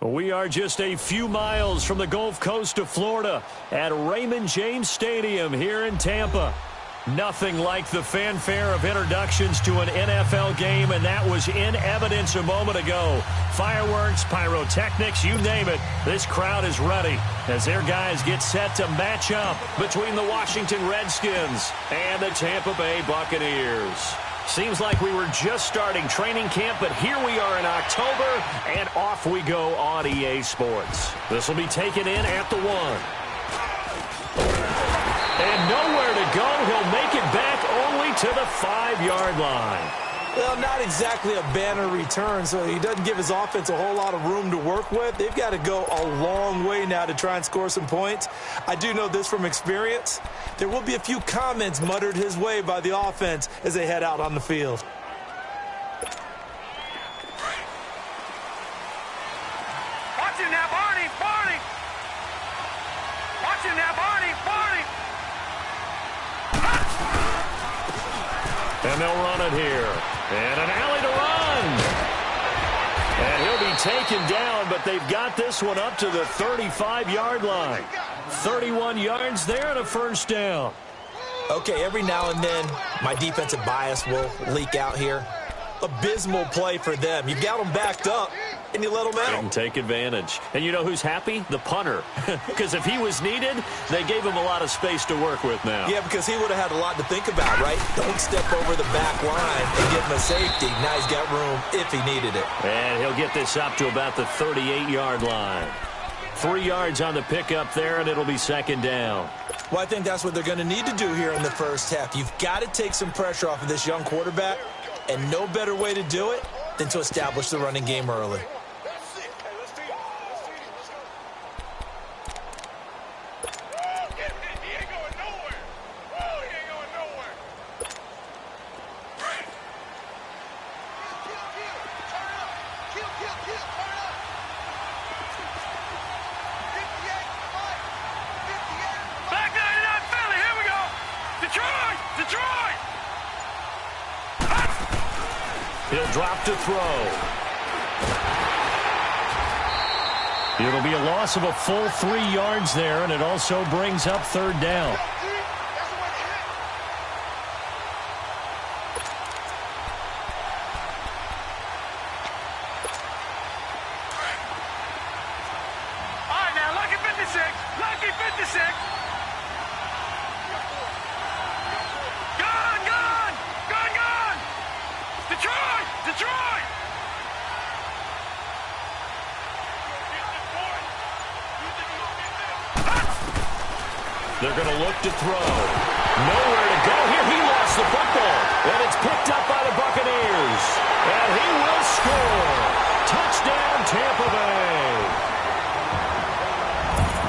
We are just a few miles from the Gulf Coast of Florida at Raymond James Stadium here in Tampa. Nothing like the fanfare of introductions to an NFL game, and that was in evidence a moment ago. Fireworks, pyrotechnics, you name it. This crowd is ready as their guys get set to match up between the Washington Redskins and the Tampa Bay Buccaneers. Seems like we were just starting training camp, but here we are in October, and off we go on EA Sports. This will be taken in at the 1. And nowhere to go. He'll make it back only to the 5-yard line. Well, not exactly a banner return, so he doesn't give his offense a whole lot of room to work with. They've got to go a long way now to try and score some points. I do know this from experience. There will be a few comments muttered his way by the offense as they head out on the field. Watch him now, Barney! Barney! Watch him now, Barney! Barney! And they'll run it here. And an alley to run. And he'll be taken down, but they've got this one up to the 35-yard line. 31 yards there and a first down. Okay, every now and then, my defensive bias will leak out here. Abysmal play for them. You got them backed up, and you let them out. Didn't take advantage. And you know who's happy? The punter. Because if he was needed, they gave him a lot of space to work with now. Yeah, because he would have had a lot to think about, right? Don't step over the back line and give him a safety. Now he's got room if he needed it. And he'll get this up to about the 38-yard line. 3 yards on the pickup there, and it'll be second down. Well, I think that's what they're going to need to do here in the first half. You've got to take some pressure off of this young quarterback, and no better way to do it than to establish the running game early. He'll drop to throw. It'll be a loss of a full 3 yards there, and it also brings up third down. All right, now, lucky 56. Lucky 56. Gone, gone. Gone, gone. Detroit! Detroit! They're going to look to throw. Nowhere to go here. He lost the football. And it's picked up by the Buccaneers. And he will score. Touchdown, Tampa Bay.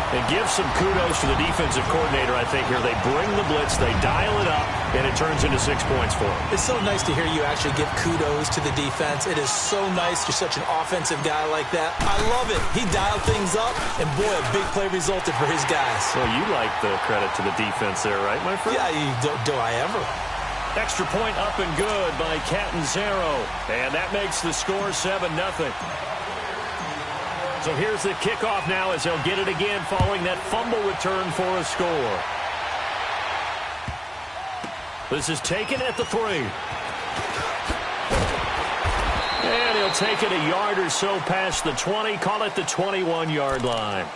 And give some kudos to the defensive coordinator, I think, here. They bring the blitz, they dial it up, and it turns into 6 points for them. It's so nice to hear you actually give kudos to the defense. It is so nice. You're such an offensive guy like that. I love it. He dialed things up, and boy, a big play resulted for his guys. Well, you like the credit to the defense there, right, my friend? Yeah, do I ever? Extra point up and good by Catanzaro. And that makes the score 7-0. So here's the kickoff now as they'll get it again following that fumble return for a score. This is taken at the 3. And he'll take it a yard or so past the 20, call it the 21-yard line.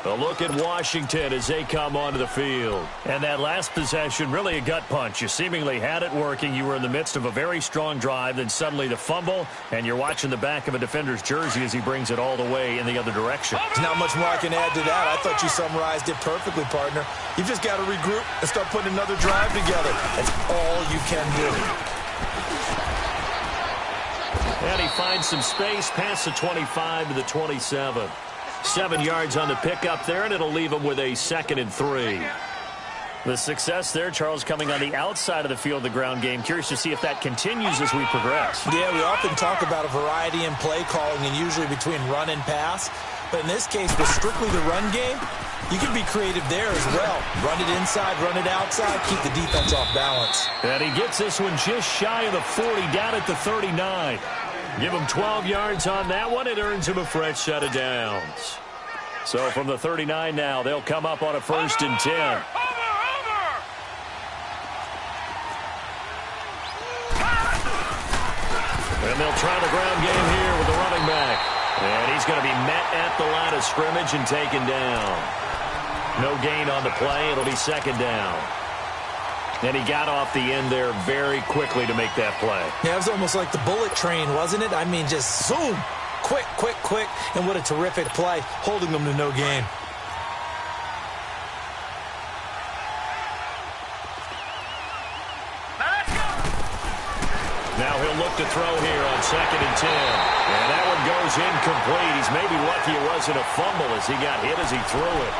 A look at Washington as they come onto the field. And that last possession, really a gut punch. You seemingly had it working. You were in the midst of a very strong drive, then suddenly the fumble, and you're watching the back of a defender's jersey as he brings it all the way in the other direction. There's not much more I can add to that. I thought you summarized it perfectly, partner. You've just got to regroup and start putting another drive together. That's all you can do. And he finds some space past the 25 to the 27. 7 yards on the pickup there, and it'll leave him with a 2nd and 3. The success there, Charles, coming on the outside of the field, the ground game. Curious to see if that continues as we progress. Yeah, we often talk about a variety in play calling and usually between run and pass. But in this case, with strictly the run game, you can be creative there as well. Run it inside, run it outside, keep the defense off balance. And he gets this one just shy of the 40, down at the 39. Give him 12 yards on that one. It earns him a fresh set of downs. So from the 39 now, they'll come up on a 1st and 10. And they'll try the ground game here with the running back. And he's going to be met at the line of scrimmage and taken down. No gain on the play. It'll be 2nd down. And he got off the end there very quickly to make that play. Yeah, it was almost like the bullet train, wasn't it? I mean, just zoom. Quick, quick, quick. And what a terrific play, holding them to no gain. Now he'll look to throw here on 2nd and 10. And that one goes incomplete. He's maybe lucky it wasn't a fumble as he got hit as he threw it.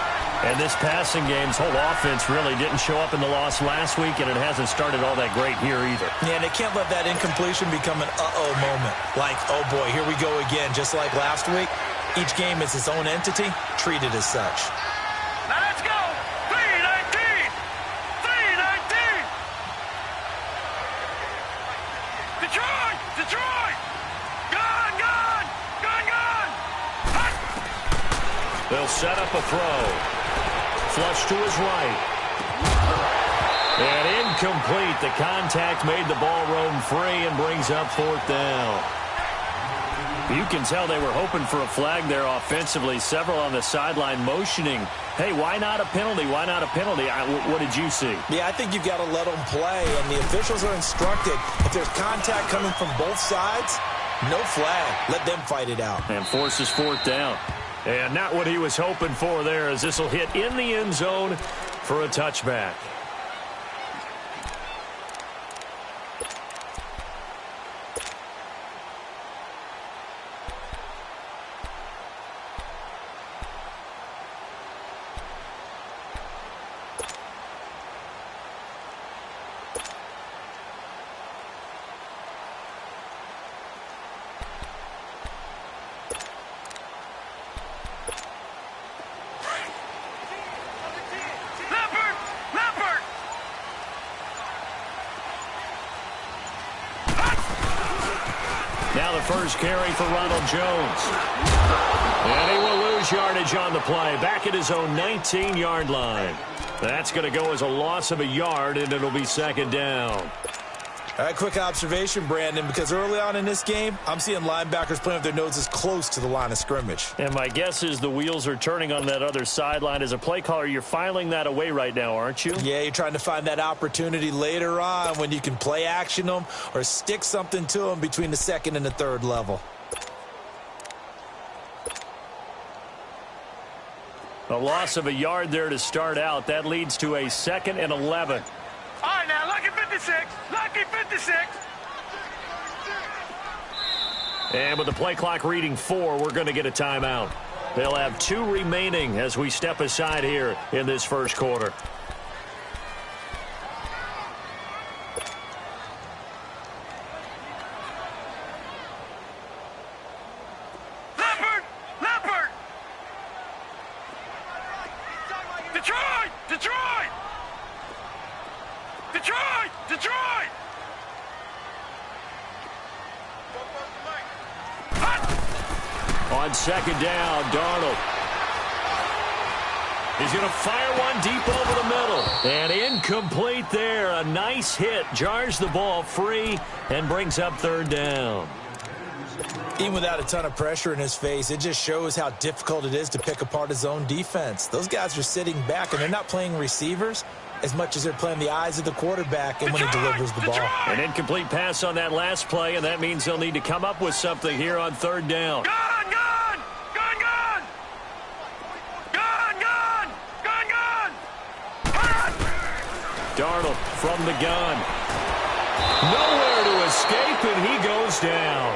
And this passing game's whole offense really didn't show up in the loss last week, and it hasn't started all that great here either. Yeah, and they can't let that incompletion become an uh-oh moment. Like, oh boy, here we go again. Just like last week, each game is its own entity, treated as such. Now let's go! 319! 319! Detroit! Detroit! Gun! Gun! Gun! Gun! Hut! They'll set up a throw. Flush to his right. And incomplete. The contact made the ball roam free and brings up 4th down. You can tell they were hoping for a flag there offensively. Several on the sideline motioning, hey, why not a penalty? Why not a penalty? What did you see? Yeah, I think you've got to let them play, and the officials are instructed. If there's contact coming from both sides, no flag. Let them fight it out. And forces 4th down. And not what he was hoping for there, as this will hit in the end zone for a touchback. Now the first carry for Ronald Jones. And he will lose yardage on the play. Back at his own 19-yard line. That's going to go as a loss of a yard, and it'll be 2nd down. All right, quick observation, Brandon, because early on in this game, I'm seeing linebackers playing with their noses close to the line of scrimmage. And my guess is the wheels are turning on that other sideline. As a play caller, you're filing that away right now, aren't you? Yeah, you're trying to find that opportunity later on when you can play action them or stick something to them between the 2nd and the 3rd level. A loss of a yard there to start out. That leads to a 2nd and 11. All right, now, lucky 56. Lucky 56. And with the play clock reading 4, we're going to get a timeout. They'll have 2 remaining as we step aside here in this first quarter. Leopard! Leopard! Detroit! Detroit! Detroit! Detroit! On 2nd down, Darnold. He's going to fire one deep over the middle. And incomplete there. A nice hit. Jars the ball free and brings up 3rd down. Even without a ton of pressure in his face, it just shows how difficult it is to pick apart his own defense. Those guys are sitting back, and they're not playing receivers as much as they're playing the eyes of the quarterback and when he delivers the ball. An incomplete pass on that last play, and that means they'll need to come up with something here on 3rd down. Gun! Gun! Gun! Gun! Gun! Gun! Gun! Gun! Gun! Darnold from the gun. Nowhere to escape, and he goes down.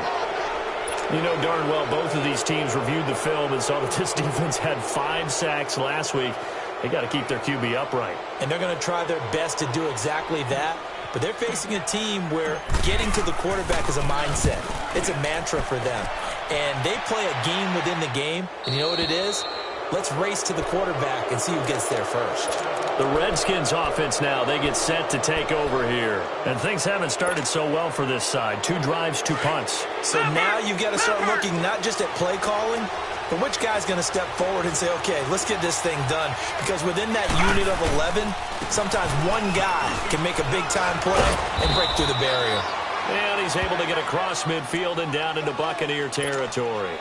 You know darn well both of these teams reviewed the film and saw that this defense had 5 sacks last week. They got to keep their QB upright. And they're going to try their best to do exactly that. But they're facing a team where getting to the quarterback is a mindset. It's a mantra for them. And they play a game within the game. And you know what it is? Let's race to the quarterback and see who gets there first. The Redskins offense now, they get set to take over here. And things haven't started so well for this side. 2 drives, 2 punts. So now you've got to start looking not just at play calling, but which guy's going to step forward and say, okay, let's get this thing done. Because within that unit of 11, sometimes one guy can make a big-time play and break through the barrier. And he's able to get across midfield and down into Buccaneer territory.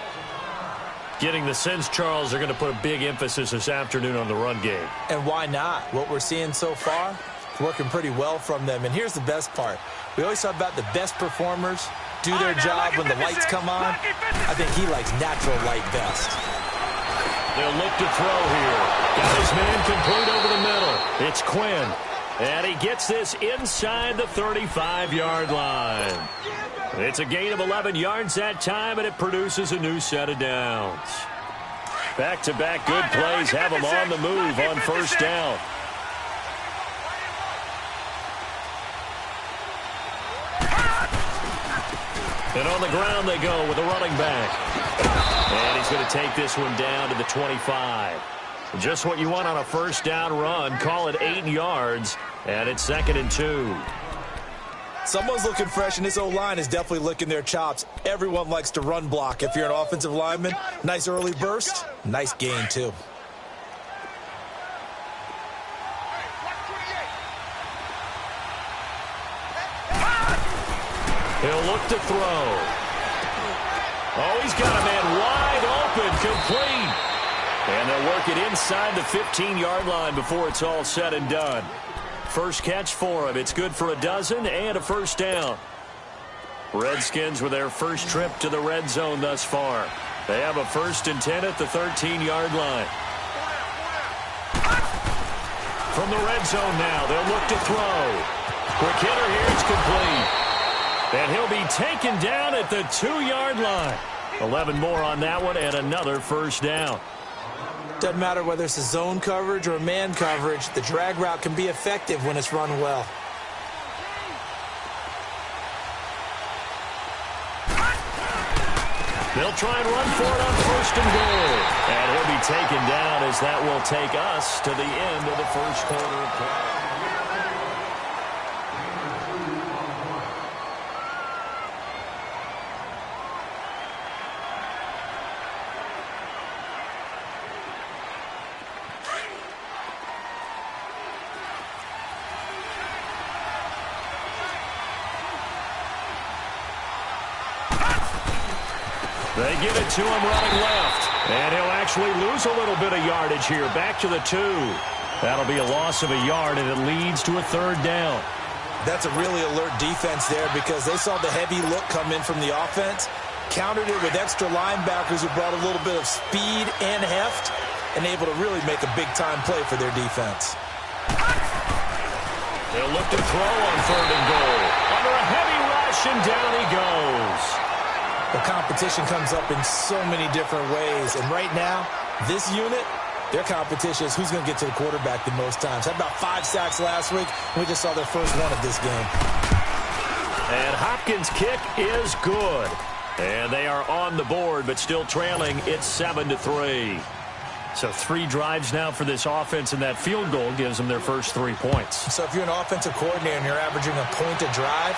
Getting the sense, Charles, they're going to put a big emphasis this afternoon on the run game. And why not? What we're seeing so far, it's working pretty well from them. And here's the best part. We always talk about the best performers do their job when the lights come on. I think he likes natural light best. They'll look to throw here. Got his man complete over the middle. It's Quinn. And he gets this inside the 35-yard line. It's a gain of 11 yards that time, and it produces a new set of downs. Back-to-back good plays have them on the move on first down. And on the ground they go with a running back. And he's going to take this one down to the 25. Just what you want on a first down run. Call it 8 yards, and it's 2nd and 2. Someone's looking fresh, and this O-line is definitely licking their chops. Everyone likes to run block. If you're an offensive lineman, nice early burst, nice gain, too. He'll look to throw. Oh, he's got a man wide open, complete. And they'll work it inside the 15-yard line before it's all said and done. First catch for him. It's good for a dozen and a first down. Redskins with their first trip to the red zone thus far. They have a 1st and 10 at the 13-yard line. From the red zone now, they'll look to throw. Quick hitter here, it's complete. And he'll be taken down at the 2-yard line. 11 more on that one and another first down. Doesn't matter whether it's a zone coverage or a man coverage, the drag route can be effective when it's run well. They'll try and run for it on 1st and goal. And he'll be taken down as that will take us to the end of the first quarter of play. They give it to him running left. And he'll actually lose a little bit of yardage here. Back to the 2. That'll be a loss of a yard, and it leads to a 3rd down. That's a really alert defense there because they saw the heavy look come in from the offense, countered it with extra linebackers who brought a little bit of speed and heft, and able to really make a big-time play for their defense. They'll look to throw on 3rd and goal. Under a heavy rush, and down he goes. The competition comes up in so many different ways. And right now, this unit, their competition is who's going to get to the quarterback the most times. Had about 5 sacks last week, and we just saw their first one of this game. And Hopkins' kick is good. And they are on the board, but still trailing. It's 7-3. So 3 drives now for this offense, and that field goal gives them their first 3 points. So if you're an offensive coordinator and you're averaging a point a drive,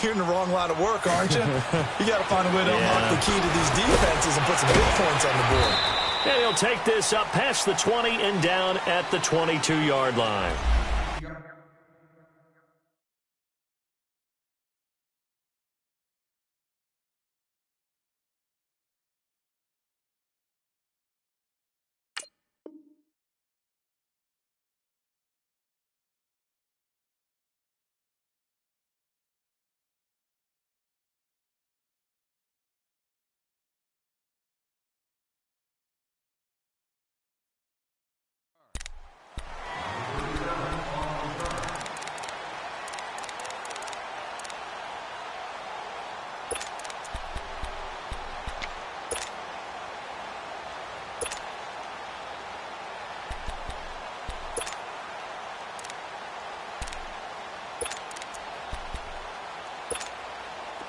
you're in the wrong line of work, aren't you? You got to find a way to unlock the key to these defenses and put some big points on the board. And he'll take this up past the 20 and down at the 22-yard line.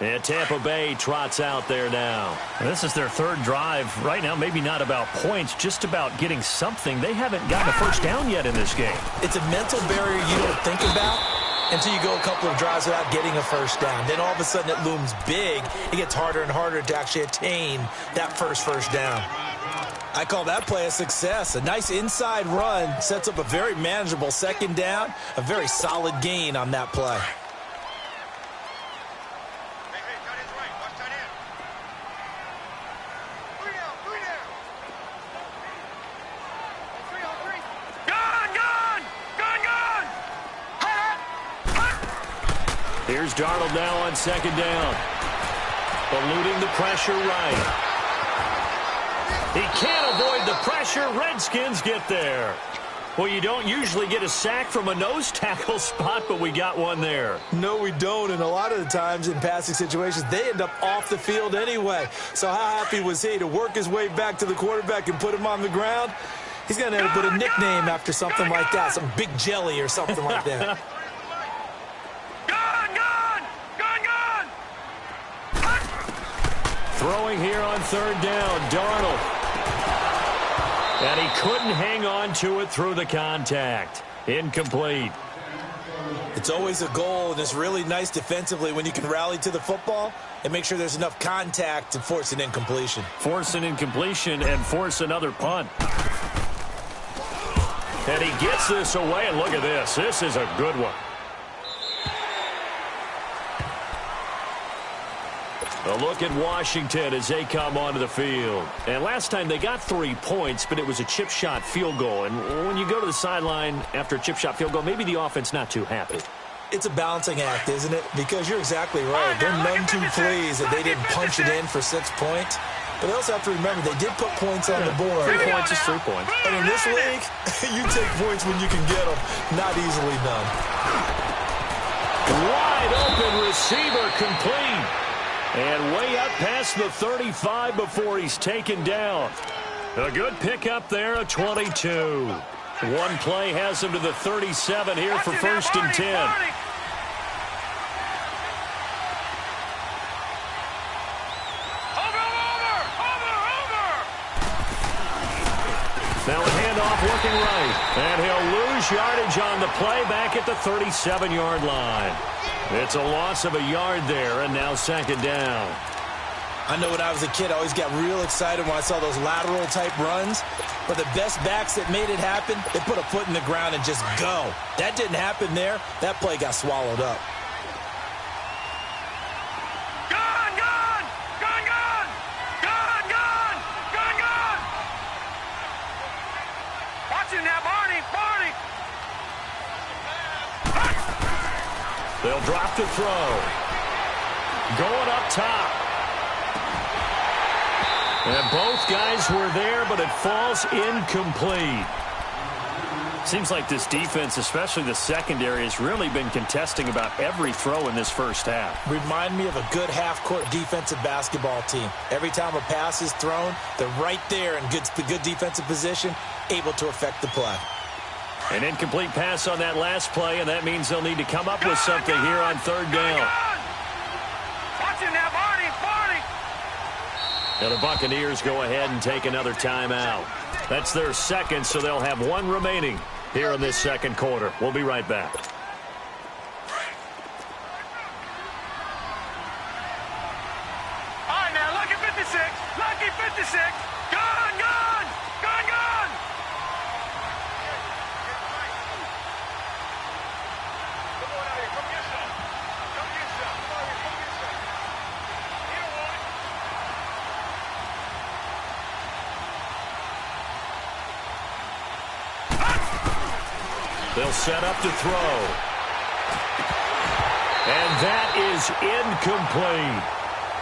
And Tampa Bay trots out there now. This is their third drive. Right now, maybe not about points, just about getting something. They haven't gotten a first down yet in this game. It's a mental barrier you don't think about until you go a couple of drives without getting a first down. Then all of a sudden it looms big. It gets harder and harder to actually attain that first down. I call that play a success. A nice inside run sets up a very manageable second down, a very solid gain on that play. Here's Darnold now on second down. Eluding the pressure right. He can't avoid the pressure. Redskins get there. Well, you don't usually get a sack from a nose tackle spot, but we got one there. No, we don't, and a lot of the times in passing situations, they end up off the field anyway. So how happy was he to work his way back to the quarterback and put him on the ground? He's going to end up with a nickname after something like that, some Big Jelly or something like that. Throwing here on third down, Darnold. And he couldn't hang on to it through the contact. Incomplete. It's always a goal, and it's really nice defensively when you can rally to the football and make sure there's enough contact to force an incompletion. Force an incompletion and force another punt. And he gets this away, and look at this. This is a good one. A look at Washington as they come onto the field. And last time they got 3 points, but it was a chip shot field goal. And when you go to the sideline after a chip shot field goal, maybe the offense not too happy. It's a balancing act, isn't it? Because you're exactly right. They're none too pleased that they didn't punch it in for 6 points. But they also have to remember they did put points on the board. 3 points is 3 points. And in this league, you take points when you can get them. Not easily done. Wide open receiver complete. And way up past the 35 before he's taken down. A good pickup there, a 22. One play has him to the 37 here for first and 10. Now a handoff working right. And he'll lose yardage on the play back at the 37-yard line. It's a loss of a yard there, and now second down. I know when I was a kid, I always got real excited when I saw those lateral-type runs. But the best backs that made it happen, they put a foot in the ground and just go. That didn't happen there. That play got swallowed up. They'll drop to throw. Going up top. And both guys were there, but it falls incomplete. Seems like this defense, especially the secondary, has really been contesting about every throw in this first half. Remind me of a good half-court defensive basketball team. Every time a pass is thrown, they're right there in the good defensive position, able to affect the play. An incomplete pass on that last play, and that means they'll need to come up with something here on third down. Watching that, Barney. Now the Buccaneers go ahead and take another timeout. That's their second, so they'll have one remaining here in this second quarter. We'll be right back. All right, now, lucky 56. Lucky 56. Gone. They'll set up to throw. And that is incomplete.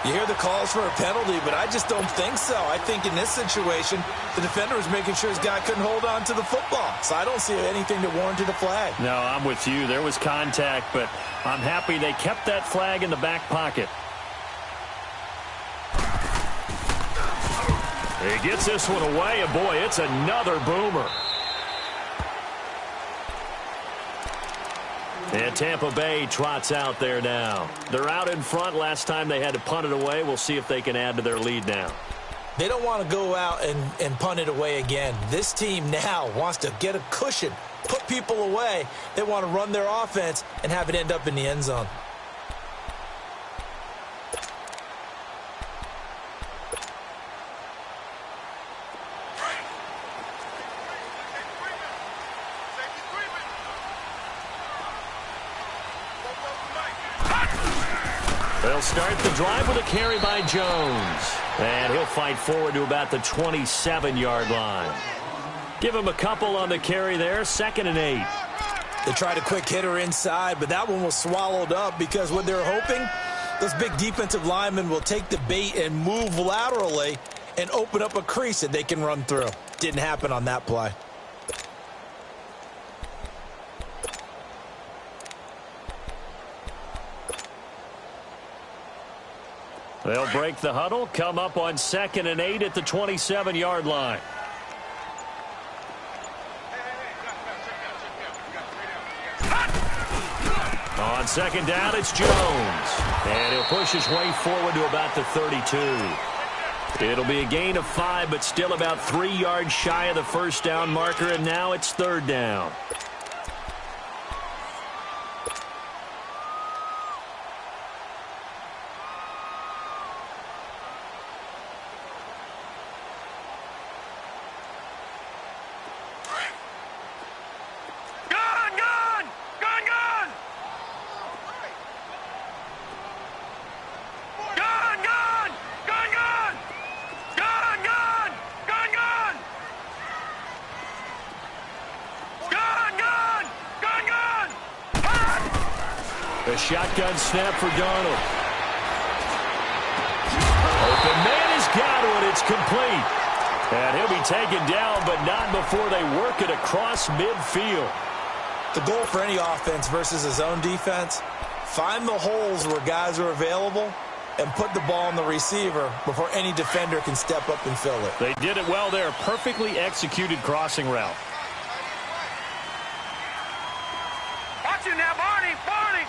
You hear the calls for a penalty, but I just don't think so. I think in this situation, the defender was making sure his guy couldn't hold on to the football. So I don't see anything that warranted a flag. No, I'm with you. There was contact, but I'm happy they kept that flag in the back pocket. He gets this one away, and boy, it's another boomer. And Tampa Bay trots out there now. They're out in front. Last time they had to punt it away. We'll see if they can add to their lead now. They don't want to go out and punt it away again. This team now wants to get a cushion, put people away. They want to run their offense and have it end up in the end zone. They'll start the drive with a carry by Jones. And he'll fight forward to about the 27-yard line. Give him a couple on the carry there, 2nd and 8. They tried a quick hitter inside, but that one was swallowed up because what they're hoping, those big defensive linemen will take the bait and move laterally and open up a crease that they can run through. Didn't happen on that play. They'll break the huddle, come up on 2nd and 8 at the 27-yard line. On 2nd down, it's Jones. And he'll push his way forward to about the 32. It'll be a gain of 5, but still about 3 yards shy of the first down marker, and now it's 3rd down. A shotgun snap for Darnold. Open man has got one. It's complete. And he'll be taken down, but not before they work it across midfield. The goal for any offense versus his own defense, find the holes where guys are available and put the ball on the receiver before any defender can step up and fill it. They did it well there. Perfectly executed crossing route. Watch it now, Barney. Barney.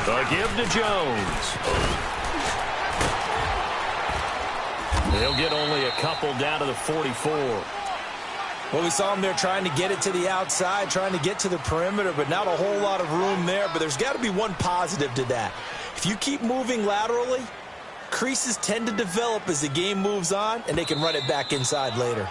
A give to Jones. They'll get only a couple down to the 44. Well, we saw him there trying to get it to the outside, trying to get to the perimeter, but not a whole lot of room there. But there's got to be one positive to that. If you keep moving laterally, creases tend to develop as the game moves on, and they can run it back inside later.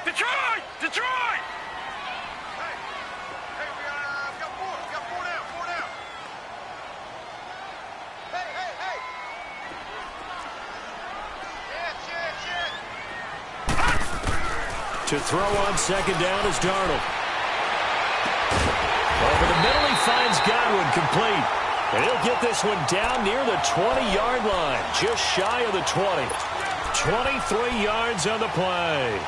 Detroit! Detroit! Hey, we got four down. Hey! To throw on 2nd down is Darnold. Over the middle, he finds Godwin, complete. And he'll get this one down near the 20-yard line, just shy of the 20. 23 yards on the play.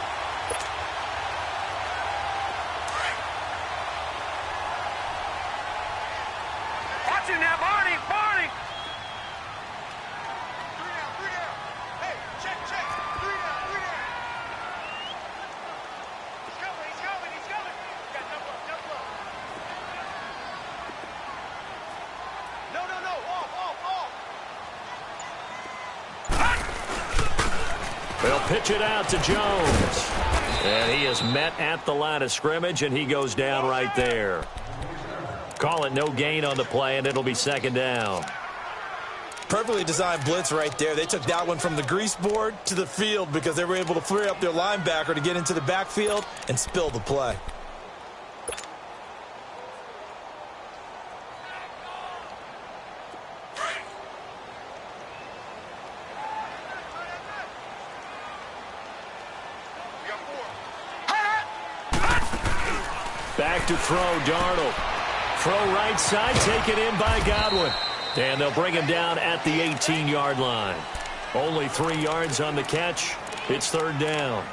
Watch it now, Barney. Barney. 3 down. Hey, check. 3 down. He's coming. Got double up. No. Off. They'll pitch it out to Jones. And he is met at the line of scrimmage, and he goes down right there. Call it no gain on the play, and it'll be 2nd down. Perfectly designed blitz right there. They took that one from the grease board to the field because they were able to free up their linebacker to get into the backfield and spill the play. Back to throw, Darnold. Throw right side, taken in by Godwin. And they'll bring him down at the 18-yard line. Only 3 yards on the catch. It's third down.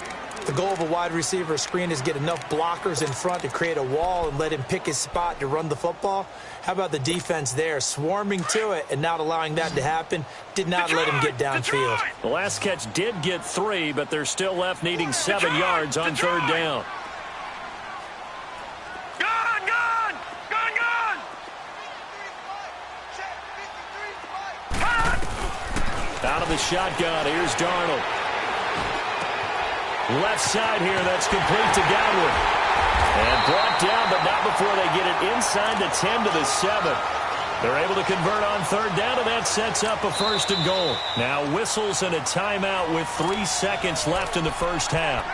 The goal of a wide receiver screen is get enough blockers in front to create a wall and let him pick his spot to run the football. How about the defense there, swarming to it and not allowing that to happen? Did not let him get downfield. The last catch did get 3, but they're still left needing 7 yards on third down. Out of the shotgun, here's Darnold. Left side here, that's complete to Godwin. And brought down, but not before they get it inside the 10 to the 7. They're able to convert on third down, and that sets up a first and goal. Now whistles and a timeout with 3 seconds left in the first half.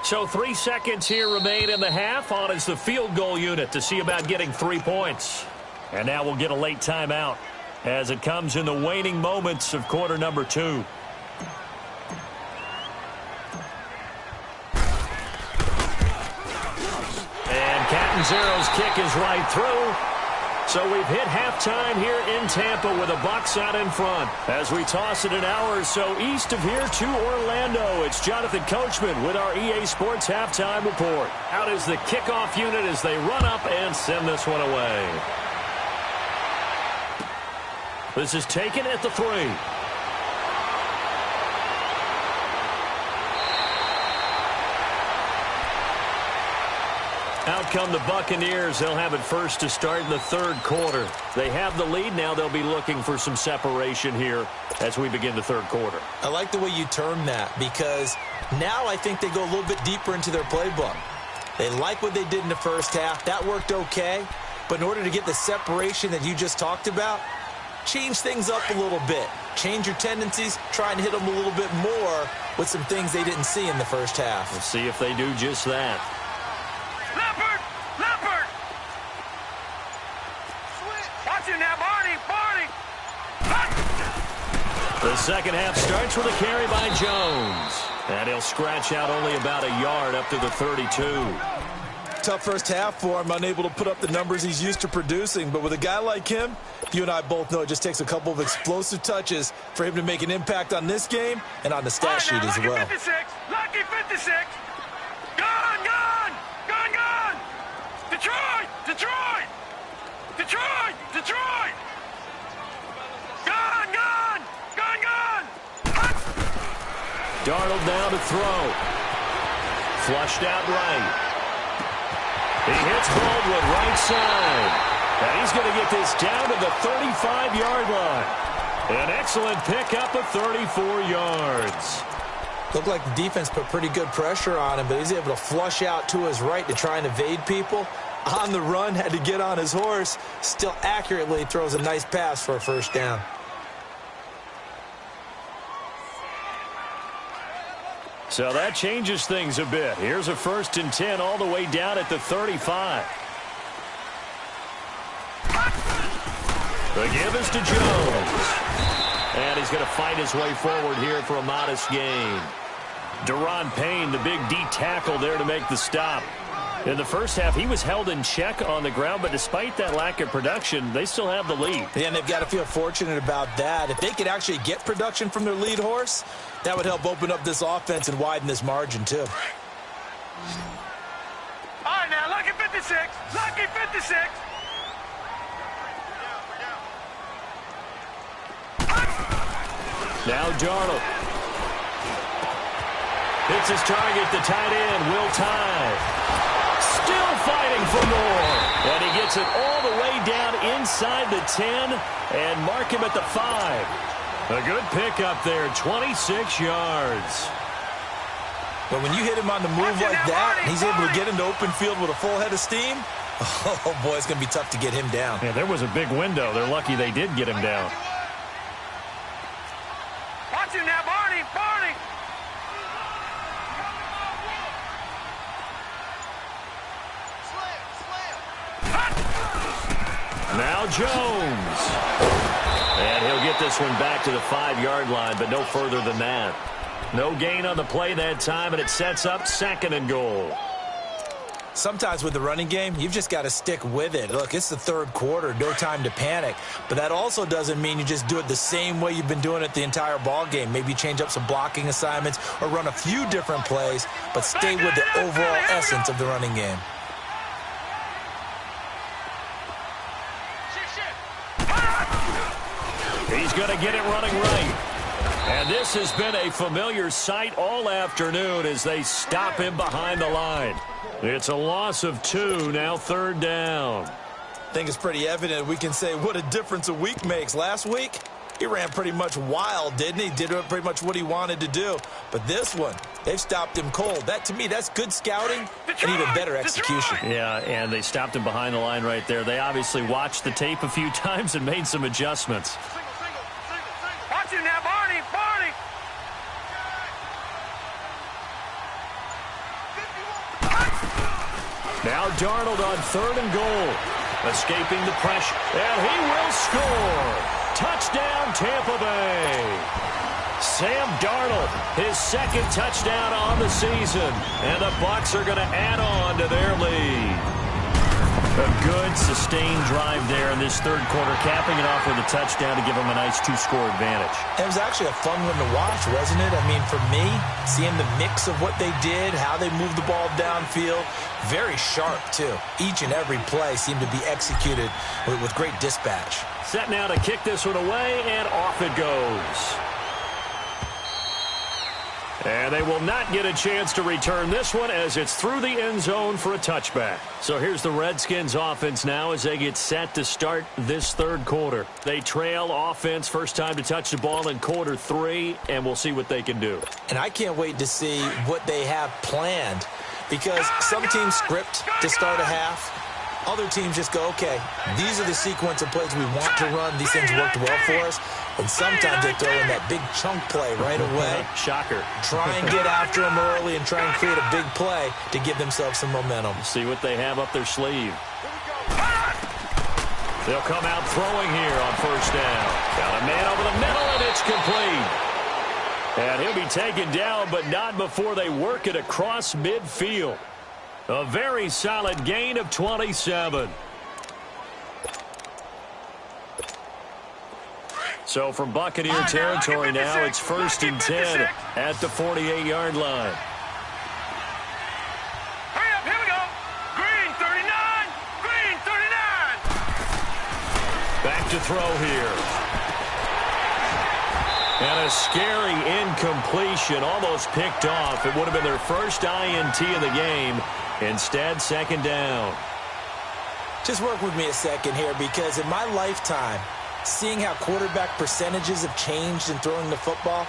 So 3 seconds here remain in the half. On is the field goal unit to see about getting 3 points. And now we'll get a late timeout as it comes in the waning moments of quarter number 2. And Catanzaro's kick is right through. So we've hit halftime here in Tampa with the Bucs out in front. As we toss it an hour or so east of here to Orlando, it's Jonathan Coachman with our EA Sports Halftime Report. Out is the kickoff unit as they run up and send this one away. This is taken at the 3. Out come the Buccaneers. They'll have it first to start in the third quarter. They have the lead. Now they'll be looking for some separation here as we begin the third quarter. I like the way you term that because now I think they go a little bit deeper into their playbook. They like what they did in the first half. That worked okay. But in order to get the separation that you just talked about, change things up a little bit. Change your tendencies. Try and hit them a little bit more with some things they didn't see in the first half. We'll see if they do just that. Leopard! Leopard! Watch it now, Barney! Barney! The second half starts with a carry by Jones. And he'll scratch out only about a yard up to the 32. Tough first half for him, unable to put up the numbers he's used to producing. But with a guy like him, you and I both know it just takes a couple of explosive touches for him to make an impact on this game and on the stat sheet as well. 56! Lucky 56! Gone! Gone! Gone! Gone! Detroit! Detroit! Detroit! Detroit! Gone! Gone! Gone! Gone! Darnold now to throw. Flushed out right. He hits Baldwin right side. And he's going to get this down to the 35-yard line. An excellent pickup of 34 yards. Looked like the defense put pretty good pressure on him, but he's able to flush out to his right to try and evade people. On the run, had to get on his horse. Still accurately throws a nice pass for a first down. So that changes things a bit. Here's a 1st and 10 all the way down at the 35. The give is to Jones. And he's going to fight his way forward here for a modest gain. Deron Payne, the big D tackle there to make the stop. In the first half, he was held in check on the ground, but despite that lack of production, they still have the lead. Yeah, and they've got to feel fortunate about that. If they could actually get production from their lead horse, that would help open up this offense and widen this margin, too. All right, now, lucky 56. Lucky 56. Now Darnold. Hits his target, the tight end, Will Tye. Still fighting for more. And he gets it all the way down inside the 10 and mark him at the 5. A good pickup there, 26 yards. But when you hit him on the move like that, and he's able to get into open field with a full head of steam, oh, boy, it's going to be tough to get him down. Yeah, there was a big window. They're lucky they did get him down. Watch him now, Barney! Barney! Now Jones. And he'll get this one back to the 5-yard line, but no further than that. No gain on the play that time, and it sets up 2nd and goal. Sometimes with the running game, you've just got to stick with it. Look, it's the 3rd quarter, no time to panic. But that also doesn't mean you just do it the same way you've been doing it the entire ball game. Maybe change up some blocking assignments or run a few different plays, but stay with the overall essence of the running game. He's going to get it running right. And this has been a familiar sight all afternoon as they stop him behind the line. It's a loss of 2, now 3rd down. I think it's pretty evident we can say what a difference a week makes. Last week, he ran pretty much wild, didn't he? Did pretty much what he wanted to do. But this one, they've stopped him cold. That, to me, that's good scouting and even better execution. Yeah, and they stopped him behind the line right there. They obviously watched the tape a few times and made some adjustments. Watch him now, Barney, Barney. Now Darnold on 3rd and goal. Escaping the pressure, and he will score. Touchdown, Tampa Bay. Sam Darnold, his 2nd touchdown on the season, and the Bucs are going to add on to their lead. A good, sustained drive there in this 3rd quarter, capping it off with a touchdown to give them a nice 2-score advantage. It was actually a fun one to watch, wasn't it? I mean, for me, seeing the mix of what they did, how they moved the ball downfield, very sharp, too. Each and every play seemed to be executed with great dispatch. Set now to kick this one away, and off it goes. And they will not get a chance to return this one as it's through the end zone for a touchback. So here's the Redskins offense now as they get set to start this 3rd quarter. They trail offense, first time to touch the ball in quarter 3, and we'll see what they can do. And I can't wait to see what they have planned, because some teams script to start a half. Other teams just go, okay, these are the sequence of plays we want to run. These things worked well for us. And sometimes they throw in that big chunk play right away. Shocker. Try and get after them early and try and create a big play to give themselves some momentum. See what they have up their sleeve. They'll come out throwing here on 1st down. Got a man over the middle, and it's complete. And he'll be taken down, but not before they work it across midfield. A very solid gain of 27. So from Buccaneer territory now, it's 1st and 10 at the 48-yard line. Hurry up, here we go. Green 39, Green 39. Back to throw here. And a scary incompletion, almost picked off. It would have been their first INT of the game. Instead, 2nd down. Just work with me a second here, because in my lifetime, seeing how quarterback percentages have changed in throwing the football,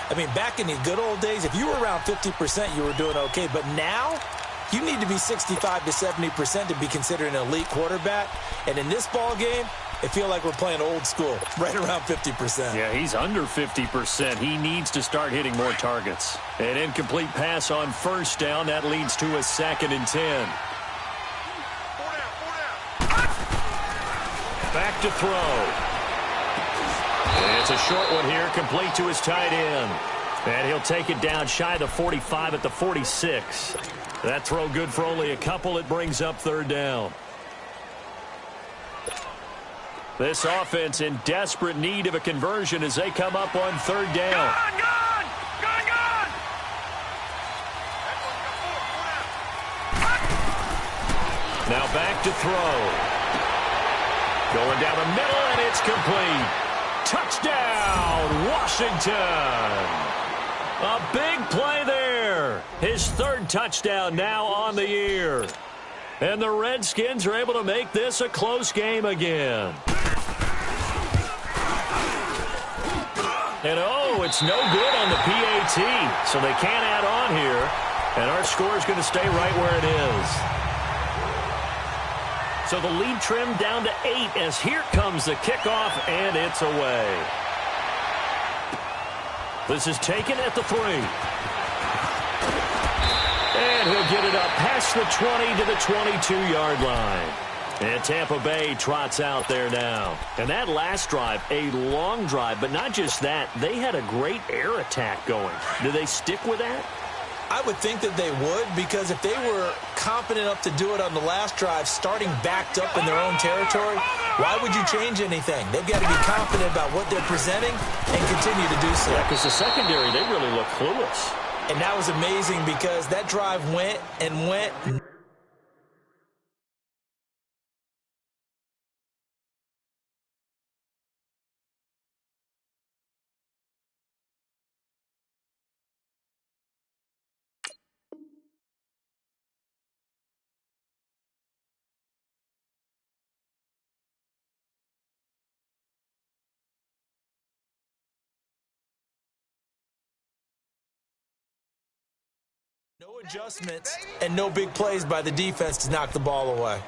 I mean, back in the good old days, if you were around 50%, you were doing okay. But now, you need to be 65 to 70% to be considered an elite quarterback. And in this ball game, I feel like we're playing old school, right around 50%. Yeah, he's under 50%. He needs to start hitting more targets. An incomplete pass on 1st down. That leads to a 2nd and 10. Back to throw. And it's a short one here, complete to his tight end. And he'll take it down shy of the 45 at the 46. That throw good for only a couple. It brings up 3rd down. This offense in desperate need of a conversion as they come up on 3rd down. Gone! Now back to throw. Going down the middle, and it's complete. Touchdown, Washington. A big play there. His 3rd touchdown now on the year. And the Redskins are able to make this a close game again. And, oh, it's no good on the PAT, so they can't add on here. And our score is going to stay right where it is. So the lead trimmed down to 8 as here comes the kickoff, and it's away. This is taken at the 3. And he'll get it up past the 20 to the 22-yard line. And Tampa Bay trots out there now. And that last drive, a long drive, but not just that. They had a great air attack going. Do they stick with that? I would think that they would, because if they were confident enough to do it on the last drive, starting backed up in their own territory, why would you change anything? They've got to be confident about what they're presenting and continue to do so. Yeah, because the secondary, they really look clueless. And that was amazing because that drive went and went. No adjustments and no big plays by the defense to knock the ball away.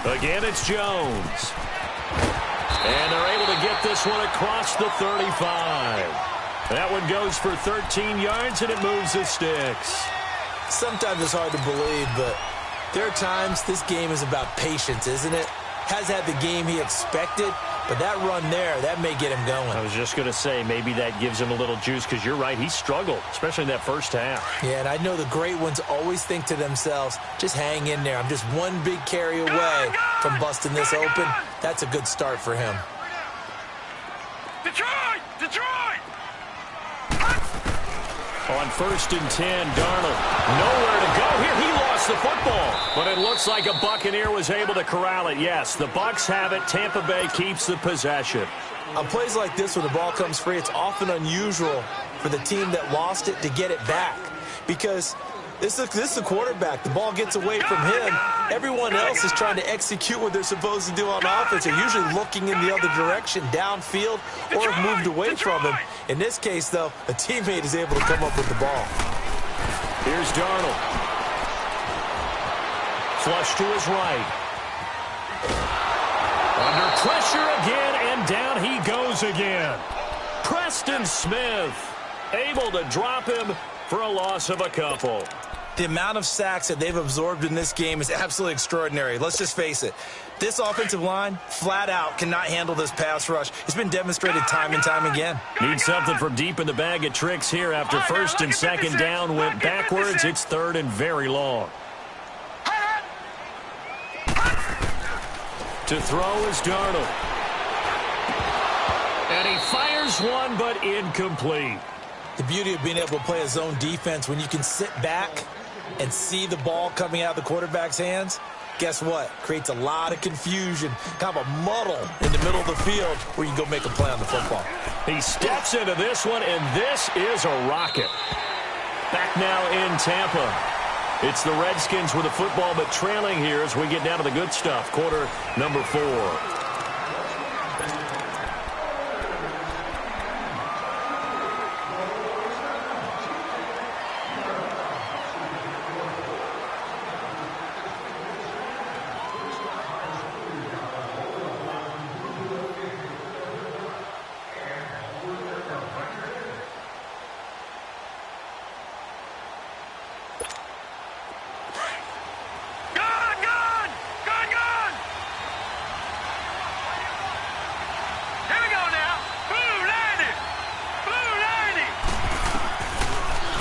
Again, it's Jones. And they're able to get this one across the 35. That one goes for 13 yards, and it moves the sticks. Sometimes it's hard to believe, but there are times this game is about patience, isn't it? Has had the game he expected, but that run there, that may get him going. I was just going to say, maybe that gives him a little juice, because you're right, he struggled, especially in that first half. Yeah, and I know the great ones always think to themselves, just hang in there. I'm just one big carry away from busting this open. That's a good start for him. Detroit! Detroit! On 1st and 10, Darnold nowhere to go here. He lost the football, but it looks like a Buccaneer was able to corral it. Yes, the Bucs have it. Tampa Bay keeps the possession. On plays like this where the ball comes free, it's often unusual for the team that lost it to get it back, because this is the quarterback. The ball gets away from him. Everyone else is trying to execute what they're supposed to do on offense. They're usually looking in the other direction, downfield, or have moved away from him. In this case, though, a teammate is able to come up with the ball. Here's Darnold. Flush to his right. Under pressure again, and down he goes again. Preston Smith able to drop him for a loss of a couple. The amount of sacks that they've absorbed in this game is absolutely extraordinary. Let's just face it. This offensive line, flat out, cannot handle this pass rush. It's been demonstrated time and time again. Need something from deep in the bag of tricks here after 1st and 2nd down went backwards. It's 3rd and very long. To throw is Darnold. And he fires one, but incomplete. The beauty of being able to play a zone defense when you can sit back and see the ball coming out of the quarterback's hands, guess what? Creates a lot of confusion, kind of a muddle in the middle of the field where you can go make a play on the football. He steps into this one, and this is a rocket. Back now in Tampa. It's the Redskins with the football, but trailing here as we get down to the good stuff. Quarter number 4.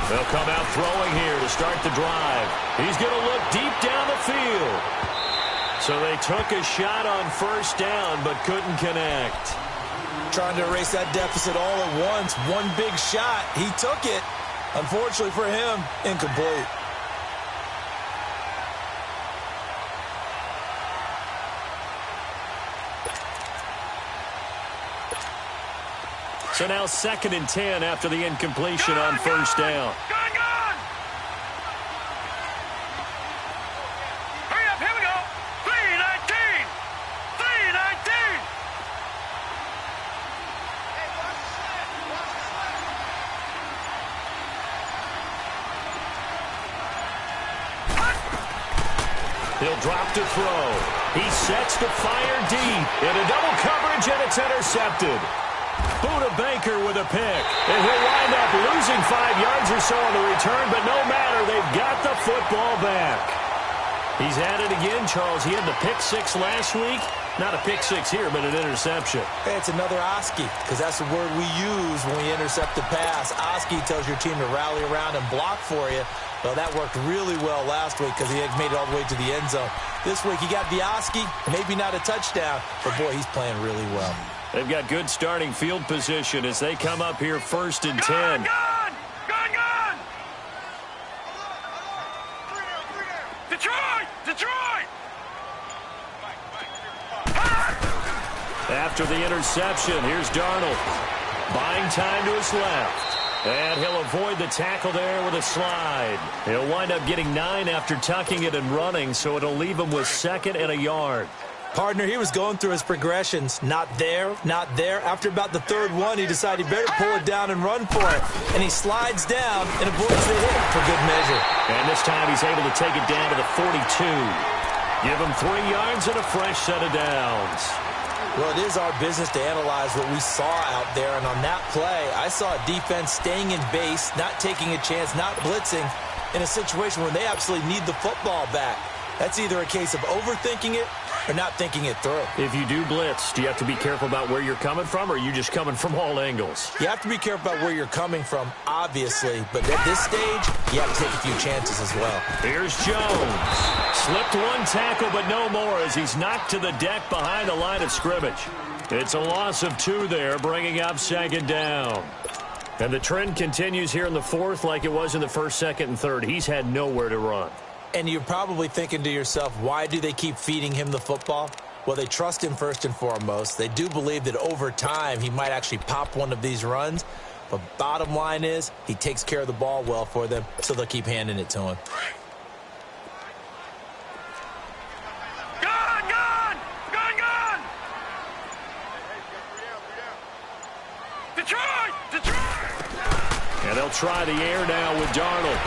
They'll come out throwing here to start the drive. He's going to look deep down the field. So they took a shot on 1st down, but couldn't connect. Trying to erase that deficit all at once. One big shot. He took it. Unfortunately for him, incomplete. So now 2nd and 10 after the incompletion on 1st down. Hurry up, here we go. He'll drop to throw. He sets to fire deep. Into double coverage, and it's intercepted. Buda Baker with a pick. And he'll wind up losing 5 yards or so on the return, but no matter, they've got the football back. He's at it again, Charles. He had the pick 6 last week. Not a pick 6 here, but an interception. Hey, it's another Oski, because that's the word we use when we intercept the pass. Oski tells your team to rally around and block for you. Well, that worked really well last week because he had made it all the way to the end zone. This week, he got the Oski, maybe not a touchdown, but, boy, he's playing really well. They've got good starting field position as they come up here 1st and 10. Gun! Detroit! Detroit! After the interception, here's Darnold. Buying time to his left. And he'll avoid the tackle there with a slide. He'll wind up getting 9 after tucking it and running, so it'll leave him with 2nd and a yard. Partner, he was going through his progressions. Not there, not there. After about the 3rd one, he decided he better pull it down and run for it. And he slides down and avoids the hit for good measure. And this time he's able to take it down to the 42. Give him 3 yards and a fresh set of downs. Well, it is our business to analyze what we saw out there. And on that play, I saw a defense staying in base, not taking a chance, not blitzing, in a situation where they absolutely need the football back. That's either a case of overthinking it or not thinking it through. If you do blitz, do you have to be careful about where you're coming from, or are you just coming from all angles? You have to be careful about where you're coming from, obviously. But at this stage, you have to take a few chances as well. Here's Jones. Slipped 1 tackle, but no more as he's knocked to the deck behind the line of scrimmage. It's a loss of 2 there, bringing up 2nd down. And the trend continues here in the 4th like it was in the 1st, 2nd, and 3rd. He's had nowhere to run. And you're probably thinking to yourself, why do they keep feeding him the football? Well, they trust him first and foremost. They do believe that over time he might actually pop one of these runs. But bottom line is he takes care of the ball well for them, so they'll keep handing it to him. And they'll try the air now with Darnold.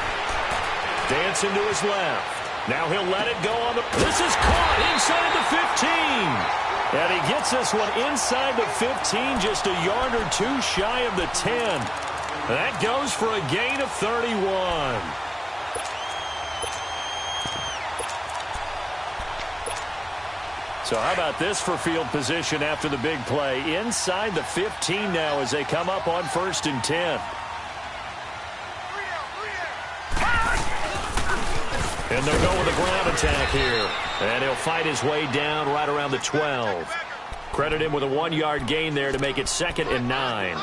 Dancing to his left. Now he'll let it go on the... This is caught inside the 15. And he gets this one inside the 15, just a yard or 2 shy of the 10. That goes for a gain of 31. So how about this for field position after the big play? Inside the 15 now as they come up on 1st and 10. And they'll go with a ground attack here. And he'll fight his way down right around the 12. Credit him with a 1-yard gain there to make it 2nd and 9.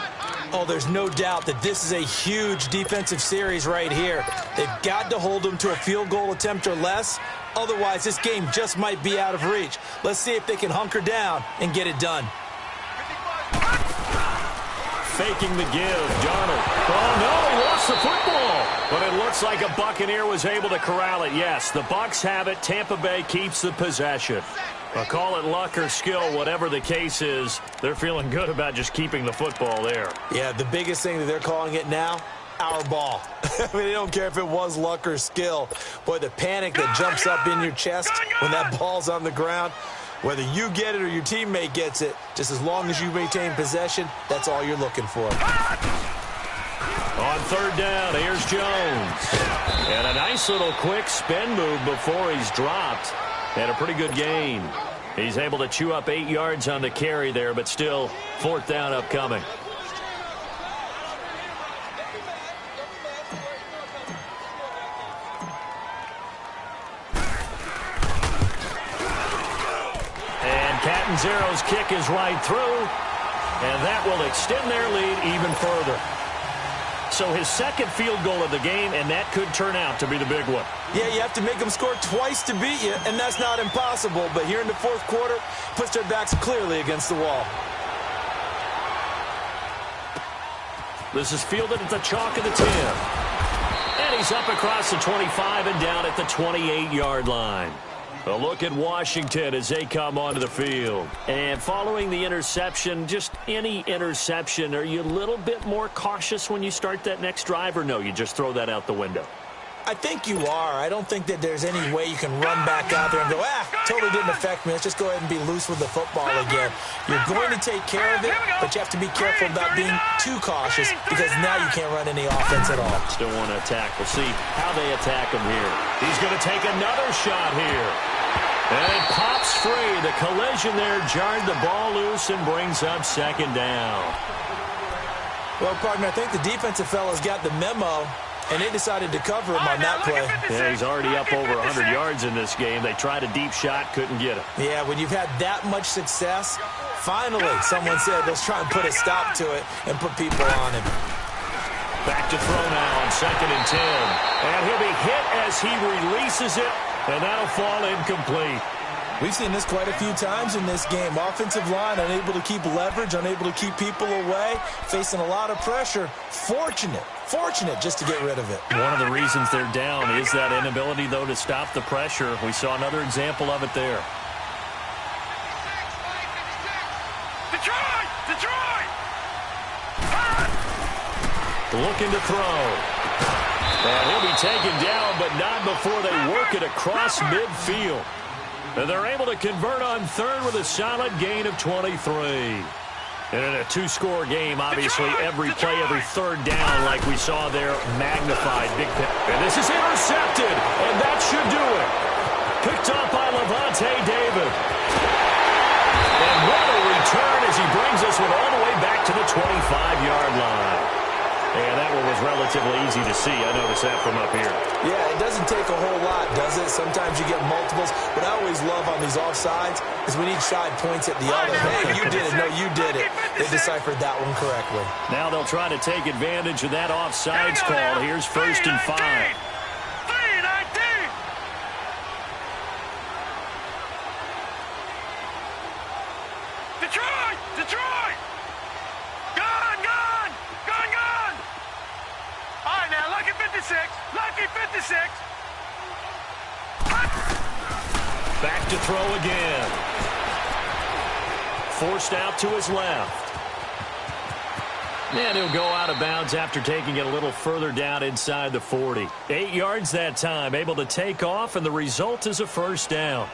Oh, there's no doubt that this is a huge defensive series right here. They've got to hold them to a field goal attempt or less. Otherwise, this game just might be out of reach. Let's see if they can hunker down and get it done. Faking the give, Darnold. Oh, no, he lost the football. But it looks like a Buccaneer was able to corral it. Yes, the Bucs have it. Tampa Bay keeps the possession. I'll call it luck or skill, whatever the case is. They're feeling good about just keeping the football there. Yeah, the biggest thing that they're calling it now, our ball. I mean, they don't care if it was luck or skill. Boy, the panic that jumps up in your chest when that ball's on the ground, whether you get it or your teammate gets it, just as long as you maintain possession, that's all you're looking for. On 3rd down, here's Jones. And a nice little quick spin move before he's dropped. And a pretty good gain. He's able to chew up 8 yards on the carry there, but still 4th down upcoming. And Catanzaro's kick is right through. And that will extend their lead even further. So his 2nd field goal of the game, and that could turn out to be the big one. Yeah, you have to make them score twice to beat you, and that's not impossible. But here in the 4th quarter, puts their backs clearly against the wall. This is fielded at the chalk of the 10. And he's up across the 25 and down at the 28-yard line. A look at Washington as they come onto the field. And following the interception, just any interception, are you a little bit more cautious when you start that next drive, or no, you just throw that out the window? I think you are. I don't think that there's any way you can run back out there and go, totally didn't affect me. Let's just go ahead and be loose with the football again. You're going to take care of it, but you have to be careful about being too cautious because now you can't run any offense at all. Still want to attack. We'll see how they attack him here. He's going to take another shot here. And it pops free. The collision there jarred the ball loose and brings up second down. Well, partner, I think the defensive fellas got the memo, and they decided to cover him on that play. Yeah, he's already up over 100 yards in this game. They tried a deep shot, couldn't get it. Yeah, when you've had that much success, finally someone said, let's try and put a stop to it and put people on him. Back to throw now on 2nd and 10. And he'll be hit as he releases it, and that'll fall incomplete. We've seen this quite a few times in this game. Offensive line unable to keep leverage, unable to keep people away, facing a lot of pressure. Fortunate just to get rid of it. One of the reasons they're down is that inability, though, to stop the pressure. We saw another example of it there. Detroit! Looking to throw. And he'll be taken down, but not before they work it across midfield. And they're able to convert on third with a solid gain of 23. And in a two-score game, obviously, every play, every third down, like we saw there, magnified. Big pick. And this is intercepted, and that should do it. Picked up by Levante David. And what a return as he brings us one all the way back to the 25-yard line. And that one was relatively easy to see. I noticed that from up here. Yeah, it doesn't take a whole lot, does it? Sometimes you get multiples. What I always love on these offsides is when each side points at the other. Hey, you did it. No, you did it. They deciphered that one correctly. Now they'll try to take advantage of that offsides call. Here's 1st and 5. 3-19. Detroit! Gone! All right, now, lucky 56. Back to throw again. Forced out to his left. And he'll go out of bounds after taking it a little further down inside the 40. 8 yards that time, able to take off, and the result is a first down.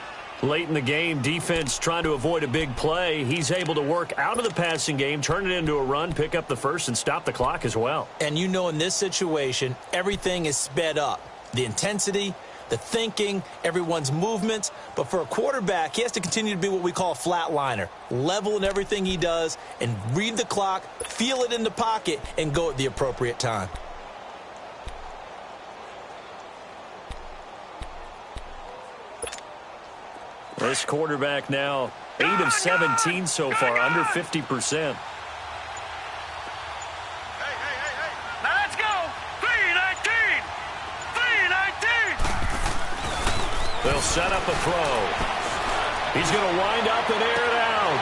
Late in the game, defense trying to avoid a big play. He's able to work out of the passing game, turn it into a run, pick up the first, and stop the clock as well. And you know in this situation, everything is sped up. The intensity, the thinking, everyone's movements. But for a quarterback, he has to continue to be what we call a flatliner. Level in everything he does and read the clock, feel it in the pocket, and go at the appropriate time. This quarterback now 8 of 17 so far, under 50%. Hey. Now let's go. 3-19. They'll set up a throw. He's going to wind up and air it out.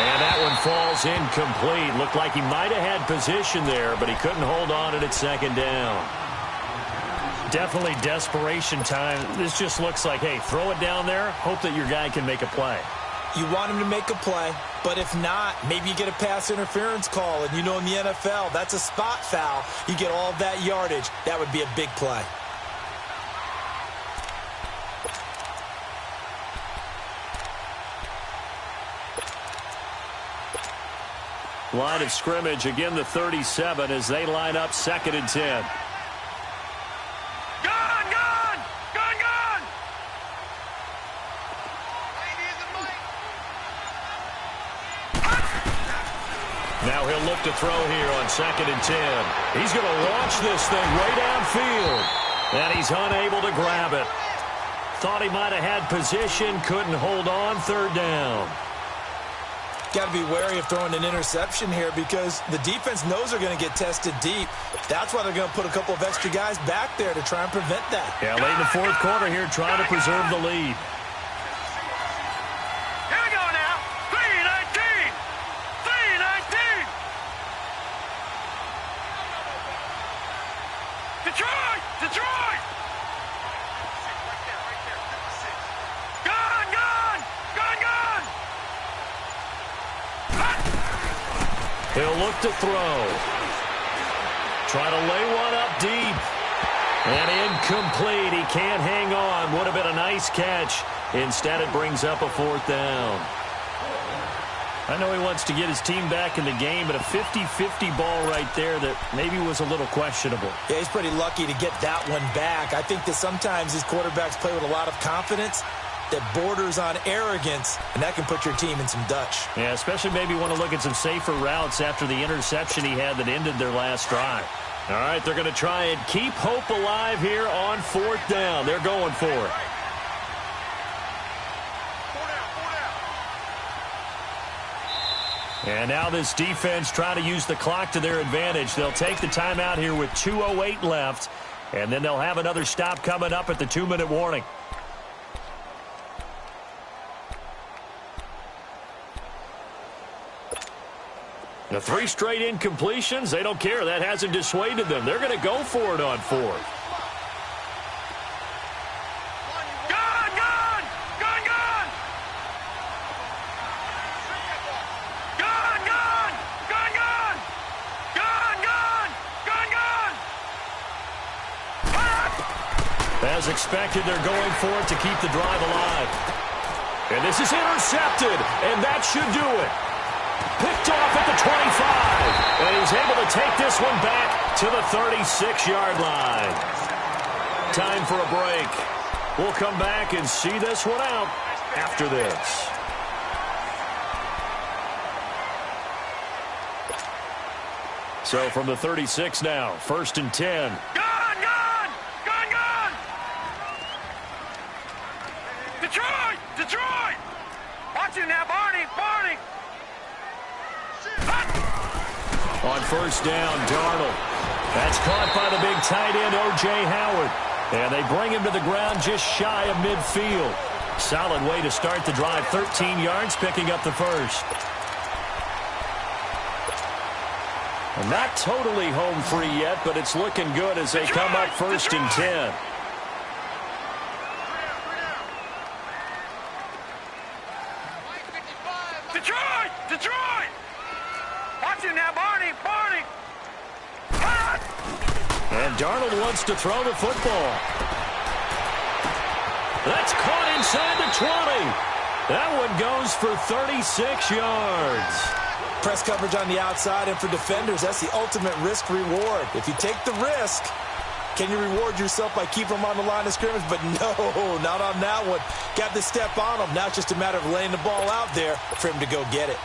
And that one falls incomplete. Looked like he might have had position there, but he couldn't hold on it at 2nd down. Definitely desperation time. This just looks like, hey, throw it down there, hope that your guy can make a play. You want him to make a play, but if not, maybe you get a pass interference call, and you know in the NFL, that's a spot foul. You get all of that yardage. That would be a big play. Line of scrimmage, again the 37 as they line up 2nd and 10. Now he'll look to throw here on 2nd and 10. He's going to launch this thing way downfield. And he's unable to grab it. Thought he might have had position, couldn't hold on, 3rd down. Got to be wary of throwing an interception here because the defense knows they're going to get tested deep. That's why they're going to put a couple of extra guys back there to try and prevent that. Yeah, late in the 4th quarter here, trying to preserve the lead. Here we go now. 3-19. Detroit! Gone! He'll look to throw. Try to lay one up deep. And Incomplete. He can't hang on. Would have been a nice catch. Instead, it brings up a 4th down. I know he wants to get his team back in the game, but a 50-50 ball right there that maybe was a little questionable. Yeah, he's pretty lucky to get that one back. I think that sometimes these quarterbacks play with a lot of confidence that borders on arrogance, and that can put your team in some Dutch. Yeah, especially maybe want to look at some safer routes after the interception he had that ended their last drive. All right, they're going to try and keep hope alive here on 4th down. They're going for it. And now this defense trying to use the clock to their advantage. They'll take the timeout here with 2:08 left, and then they'll have another stop coming up at the 2-minute warning. The 3 straight incompletions, they don't care. That hasn't dissuaded them. They're going to go for it on 4th. As expected, they're going for it to keep the drive alive. And this is intercepted, and that should do it. Picked off at the 25, and he's able to take this one back to the 36-yard line. Time for a break. We'll come back and see this one out after this. So from the 36 now, 1st and 10. Detroit! Watch it now, Barney! On 1st down, Darnold. That's caught by the big tight end, O.J. Howard. And they bring him to the ground just shy of midfield. Solid way to start the drive. 13 yards, picking up the 1st. And not totally home free yet, but it's looking good as they come up 1st and 10. Detroit! Watch it now, Barney! And Darnold wants to throw the football. That's caught inside the 20. That one goes for 36 yards. Press coverage on the outside, and for defenders, that's the ultimate risk-reward. If you take the risk, can you reward yourself by keeping them on the line of scrimmage? But no, not on that one. Got the step on him. Now it's just a matter of laying the ball out there for him to go get it.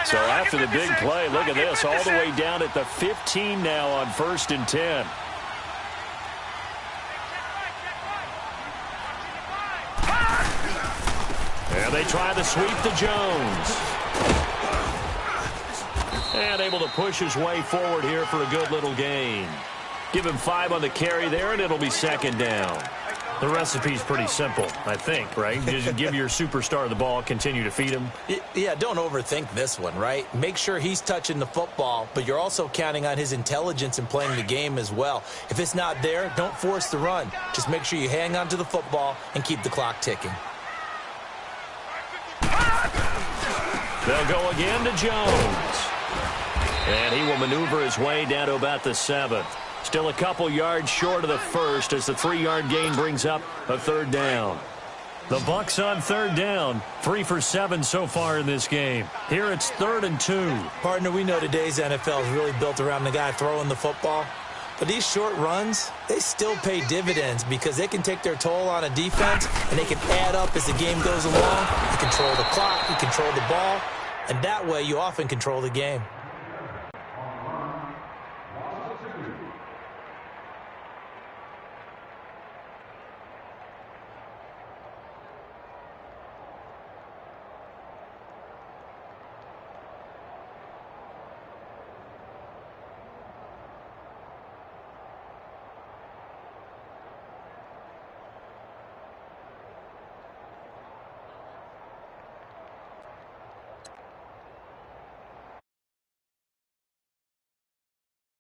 So after the big play, look at this, all the way down at the 15 now on 1st and 10. And they try to sweep to Jones. And able to push his way forward here for a good little gain. Give him 5 on the carry there, and it'll be 2nd down. The recipe's pretty simple, I think, right? Just give your superstar the ball, continue to feed him. Yeah, don't overthink this one, right? Make sure he's touching the football, but you're also counting on his intelligence in playing the game as well. If it's not there, don't force the run. Just make sure you hang on to the football and keep the clock ticking. They'll go again to Jones. And he will maneuver his way down to about the 7th. Still a couple yards short of the 1st as the 3-yard gain brings up a 3rd down. The Bucs on 3rd down, 3 for 7 so far in this game. Here it's 3rd and 2. Partner, we know today's NFL is really built around the guy throwing the football. But these short runs, they still pay dividends because they can take their toll on a defense and they can add up as the game goes along. You control the clock, you control the ball, and that way you often control the game.